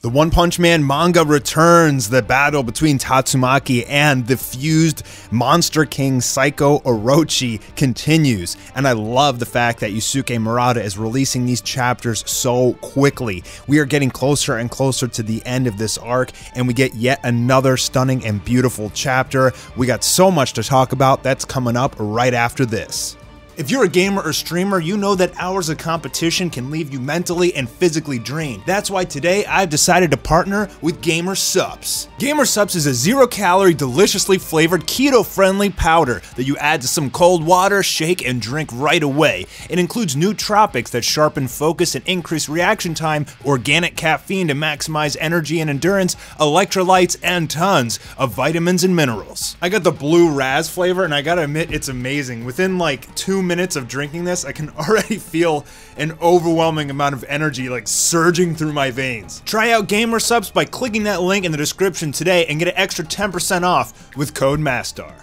The One Punch Man manga returns. The battle between Tatsumaki and the fused Monster King Psycho Orochi continues. And I love the fact that Yusuke Murata is releasing these chapters so quickly. We are getting closer and closer to the end of this arc, and we get yet another stunning and beautiful chapter. We got so much to talk about. That's coming up right after this. If you're a gamer or streamer, you know that hours of competition can leave you mentally and physically drained. That's why today I've decided to partner with Gamer Supps. Gamer Supps is a 0-calorie, deliciously flavored, keto-friendly powder that you add to some cold water, shake, and drink right away. It includes nootropics that sharpen focus and increase reaction time, organic caffeine to maximize energy and endurance, electrolytes, and tons of vitamins and minerals. I got the blue Raz flavor, and I gotta admit, it's amazing. Within like 2 minutes of drinking this, I can already feel an overwhelming amount of energy like surging through my veins. Try out Gamer Supps by clicking that link in the description today and get an extra 10% off with code Mastar.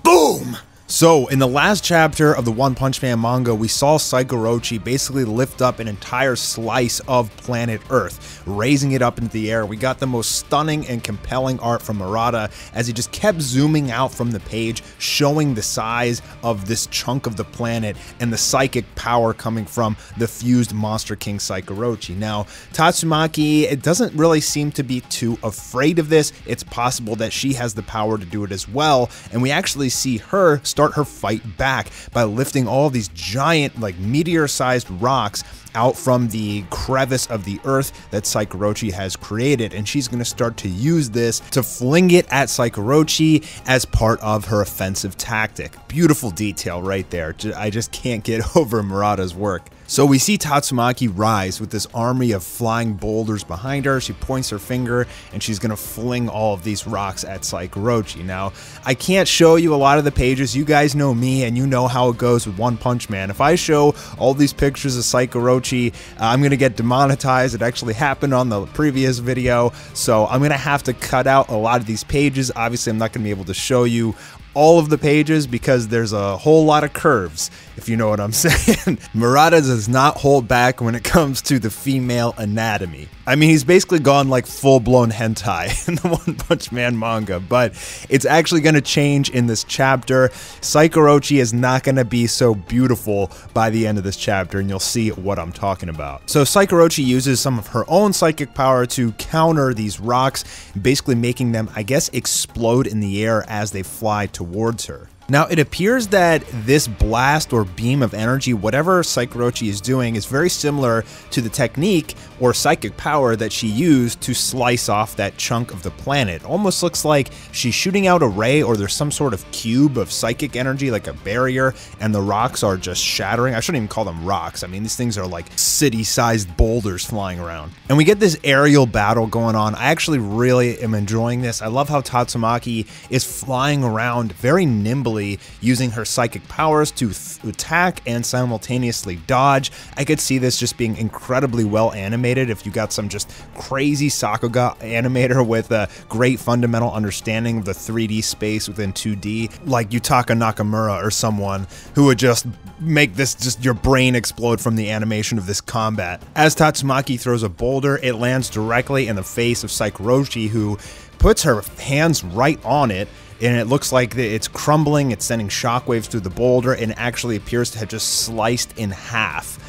Boom! So, in the last chapter of the One Punch Man manga, we saw Psycho Orochi basically lift up an entire slice of planet Earth, raising it up into the air. We got the most stunning and compelling art from Murata as he just kept zooming out from the page, showing the size of this chunk of the planet and the psychic power coming from the fused Monster King Psycho Orochi. Now, Tatsumaki, it doesn't really seem to be too afraid of this. It's possible that she has the power to do it as well, and we actually see her start her fight back by lifting all these giant, like meteor-sized rocks out from the crevice of the earth that Psycho Orochi has created, and she's going to start to use this to fling it at Psycho Orochi as part of her offensive tactic. Beautiful detail right there. I just can't get over Murata's work. So we see Tatsumaki rise with this army of flying boulders behind her. She points her finger and she's gonna fling all of these rocks at Psycho Orochi. Now, I can't show you a lot of the pages. You guys know me and you know how it goes with One Punch Man. If I show all these pictures of Psycho Orochi, I'm gonna get demonetized. It actually happened on the previous video, so I'm gonna have to cut out a lot of these pages. Obviously, I'm not gonna be able to show you all of the pages because there's a whole lot of curves, if you know what I'm saying. Murata does not hold back when it comes to the female anatomy. I mean, he's basically gone like full-blown hentai in the One Punch Man manga, but it's actually going to change in this chapter. Psycho Orochi is not going to be so beautiful by the end of this chapter, and you'll see what I'm talking about. So Psycho Orochi uses some of her own psychic power to counter these rocks, basically making them, I guess, explode in the air as they fly towards her. Now, it appears that this blast or beam of energy, whatever Psycho Orochi is doing, is very similar to the technique or psychic power that she used to slice off that chunk of the planet. Almost looks like she's shooting out a ray, or there's some sort of cube of psychic energy, like a barrier, and the rocks are just shattering. I shouldn't even call them rocks. I mean, these things are like city-sized boulders flying around. And we get this aerial battle going on. I actually really am enjoying this. I love how Tatsumaki is flying around very nimbly, using her psychic powers to attack and simultaneously dodge. I could see this just being incredibly well animated if you got some just crazy Sakuga animator with a great fundamental understanding of the 3D space within 2D, like Yutaka Nakamura or someone who would just make this, just your brain explode from the animation of this combat. As Tatsumaki throws a boulder, it lands directly in the face of Psycho Orochi, who puts her hands right on it, and it looks like it's crumbling, it's sending shockwaves through the boulder, and it actually appears to have just sliced in half.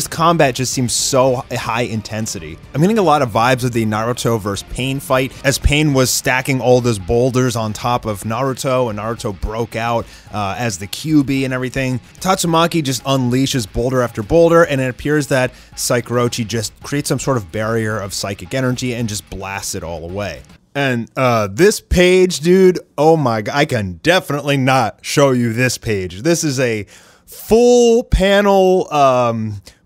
Combat just seems so high intensity. I'm getting a lot of vibes of the Naruto versus Pain fight, as Pain was stacking all those boulders on top of Naruto, and Naruto broke out as the QB and everything. Tatsumaki just unleashes boulder after boulder, and it appears that Psycho Orochi just creates some sort of barrier of psychic energy and just blasts it all away. And this page, dude, oh my god, I can definitely not show you this page. This is a full panel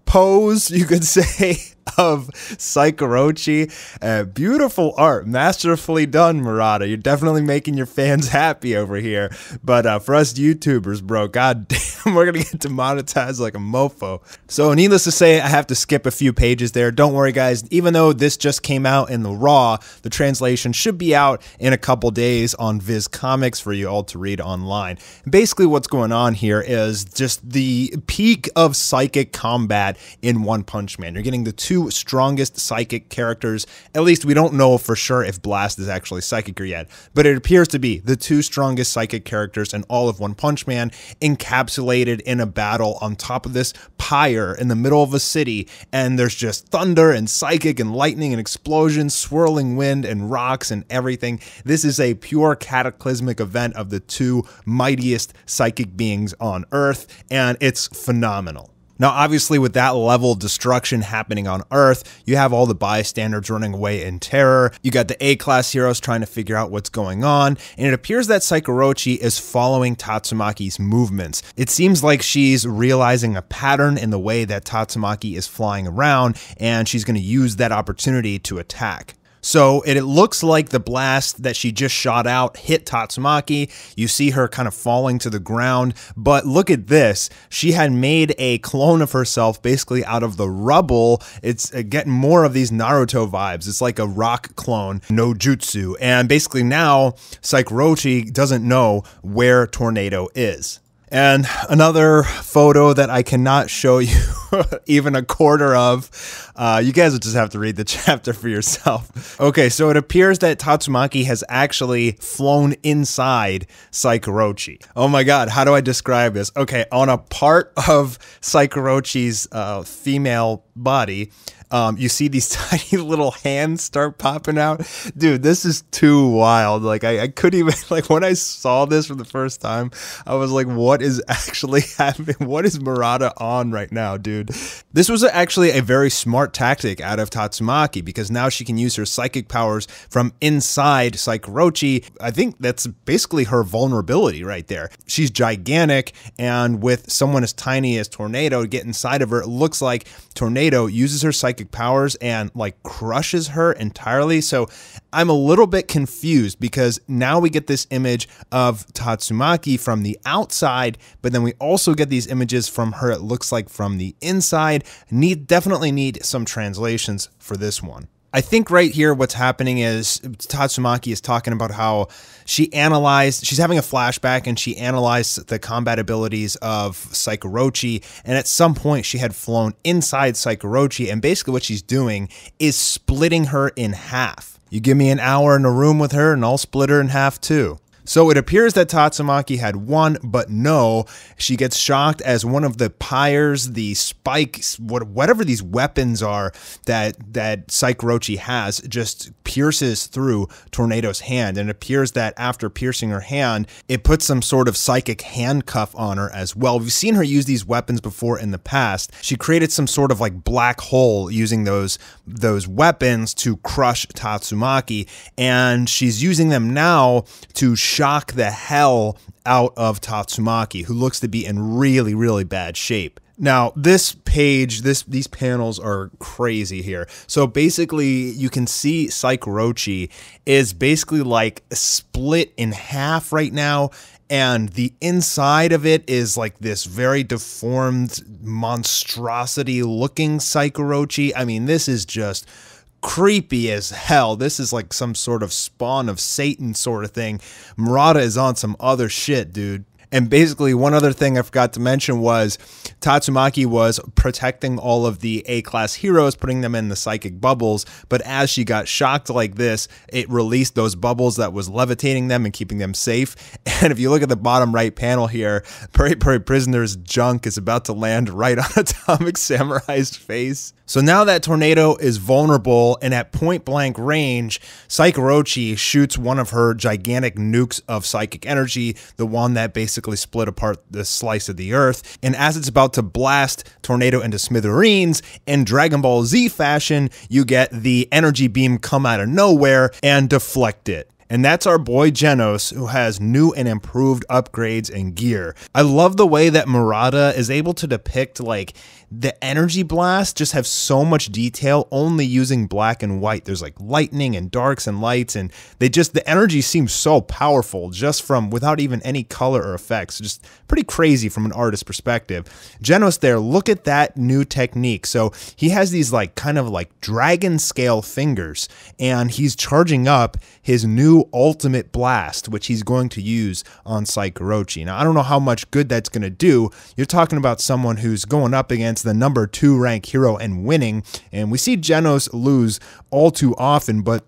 pose, you could say, of Psycho Orochi. Beautiful art, masterfully done, Murata. You're definitely making your fans happy over here. But for us YouTubers, bro, god damn, We're gonna get demonetized like a mofo. So needless to say, I have to skip a few pages there. Don't worry, guys. Even though this just came out in the raw, the translation should be out in a couple days on Viz Comics for you all to read online. Basically, what's going on here is just the peak of psychic combat in One Punch Man. You're getting the two strongest psychic characters. At least we don't know for sure if Blast is actually psychic yet, but it appears to be the two strongest psychic characters in all of One Punch Man, encapsulated in a battle on top of this pyre in the middle of a city, and there's just thunder and psychic and lightning and explosions, swirling wind and rocks and everything. This is a pure cataclysmic event of the two mightiest psychic beings on Earth, and it's phenomenal. Now, obviously, with that level of destruction happening on Earth, you have all the bystanders running away in terror. You got the A-class heroes trying to figure out what's going on, and it appears that Saikurochi is following Tatsumaki's movements. It seems like she's realizing a pattern in the way that Tatsumaki is flying around, and she's going to use that opportunity to attack. So it looks like the blast that she just shot out hit Tatsumaki. You see her kind of falling to the ground, but look at this. She had made a clone of herself basically out of the rubble. It's getting more of these Naruto vibes. It's like a rock clone, no jutsu. And basically now Saikurochi doesn't know where Tornado is. And another photo that I cannot show you even a quarter of. You guys will just have to read the chapter for yourself. Okay, so it appears that Tatsumaki has actually flown inside Saikurochi. Oh my god, how do I describe this? Okay, on a part of Saikurochi's female body, you see these tiny little hands start popping out. Dude, this is too wild. Like, I couldn't even, like, when I saw this for the first time, I was like, what is actually happening? What is Murata on right now, dude? This was actually a very smart tactic out of Tatsumaki, because now she can use her psychic powers from inside Saikurochi. I think that's basically her vulnerability right there. She's gigantic, and with someone as tiny as Tornado to get inside of her, it looks like Tornado uses her psychic powers and like crushes her entirely. So I'm a little bit confused, because now we get this image of Tatsumaki from the outside, but then we also get these images from her, it looks like, from the inside. Definitely need some translations for this one. I think right here what's happening is Tatsumaki is talking about how she's having a flashback, and she analyzed the combat abilities of Saikurochi, and at some point she had flown inside Saikurochi, and basically what she's doing is splitting her in half. You give me an hour in a room with her and I'll split her in half too. So it appears that Tatsumaki had won, but no, she gets shocked as one of the pyres, the spikes, whatever these weapons are that Saikurochi has, just pierces through Tornado's hand. And it appears that after piercing her hand, it puts some sort of psychic handcuff on her as well. We've seen her use these weapons before in the past. She created some sort of like black hole using those weapons to crush Tatsumaki, and she's using them now to shock the hell out of Tatsumaki, who looks to be in really, really bad shape. Now, this page, these panels are crazy here. So basically, you can see Saikurochi is basically like split in half right now, and the inside of it is like this very deformed monstrosity looking Saikurochi. I mean, this is just creepy as hell. This is like some sort of spawn of Satan sort of thing. Murata is on some other shit, dude. And basically, one other thing I forgot to mention was Tatsumaki was protecting all of the A-class heroes, putting them in the psychic bubbles, but as she got shocked like this, it released those bubbles that was levitating them and keeping them safe. And if you look at the bottom right panel here, Prairie Prisoner's junk is about to land right on Atomic Samurai's face. So now that Tornado is vulnerable and at point blank range, Saikurochi shoots one of her gigantic nukes of psychic energy, the one that basically split apart the slice of the earth. And as it's about to blast Tornado into smithereens, in Dragon Ball Z fashion, you get the energy beam come out of nowhere and deflect it. And that's our boy Genos, who has new and improved upgrades and gear. I love the way that Murata is able to depict like the energy blast, just have so much detail only using black and white. There's like lightning and darks and lights, and the energy seems so powerful just from without even any color or effects. Just pretty crazy from an artist's perspective. Genos there, look at that new technique. So he has these like kind of like dragon scale fingers, and he's charging up his new ultimate blast, which he's going to use on Saikurochi. Now, I don't know how much good that's going to do. You're talking about someone who's going up against the number 2 rank hero and winning, and we see Genos lose all too often, but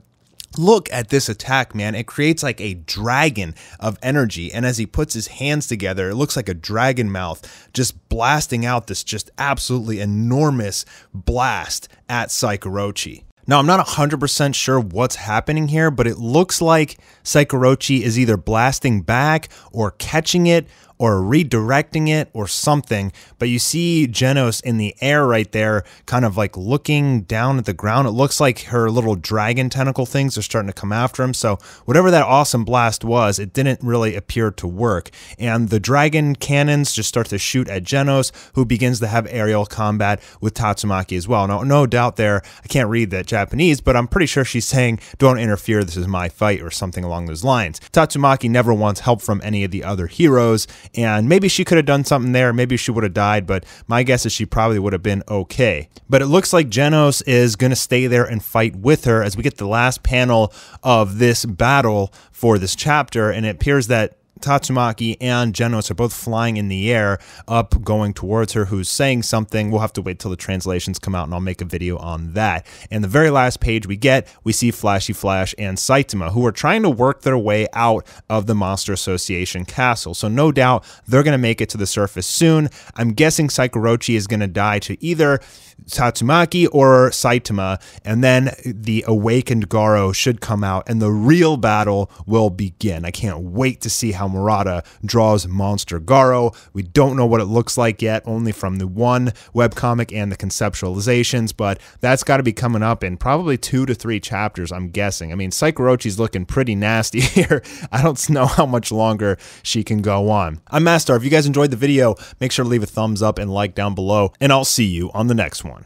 look at this attack, man. It creates like a dragon of energy, and as he puts his hands together, it looks like a dragon mouth just blasting out this just absolutely enormous blast at Saikurochi. Now, I'm not 100% sure what's happening here, but it looks like Saikurochi is either blasting back or catching it or redirecting it or something, but you see Genos in the air right there, kind of like looking down at the ground. It looks like her little dragon tentacle things are starting to come after him, so whatever that awesome blast was, it didn't really appear to work, and the dragon cannons just start to shoot at Genos, who begins to have aerial combat with Tatsumaki as well. Now, no doubt there, I can't read that Japanese, but I'm pretty sure she's saying, "Don't interfere, this is my fight," or something along those lines. Tatsumaki never wants help from any of the other heroes, and maybe she could have done something there, maybe she would have died, but my guess is she probably would have been okay. But it looks like Genos is going to stay there and fight with her as we get the last panel of this battle for this chapter, and it appears that Tatsumaki and Genos are both flying in the air up going towards her, who's saying something. We'll have to wait till the translations come out and I'll make a video on that. And the very last page we see Flashy Flash and Saitama, who are trying to work their way out of the Monster Association castle. So no doubt they're going to make it to the surface soon. I'm guessing Saikurochi is going to die to either Tatsumaki or Saitama, and then the awakened Garo should come out and the real battle will begin. I can't wait to see how Murata draws Monster Garo. We don't know what it looks like yet, only from the one webcomic and the conceptualizations, but that's got to be coming up in probably 2 to 3 chapters, I'm guessing. I mean, Saikurochi's looking pretty nasty here. I don't know how much longer she can go on. I'm Mastar. If you guys enjoyed the video, make sure to leave a thumbs up and like down below, and I'll see you on the next one.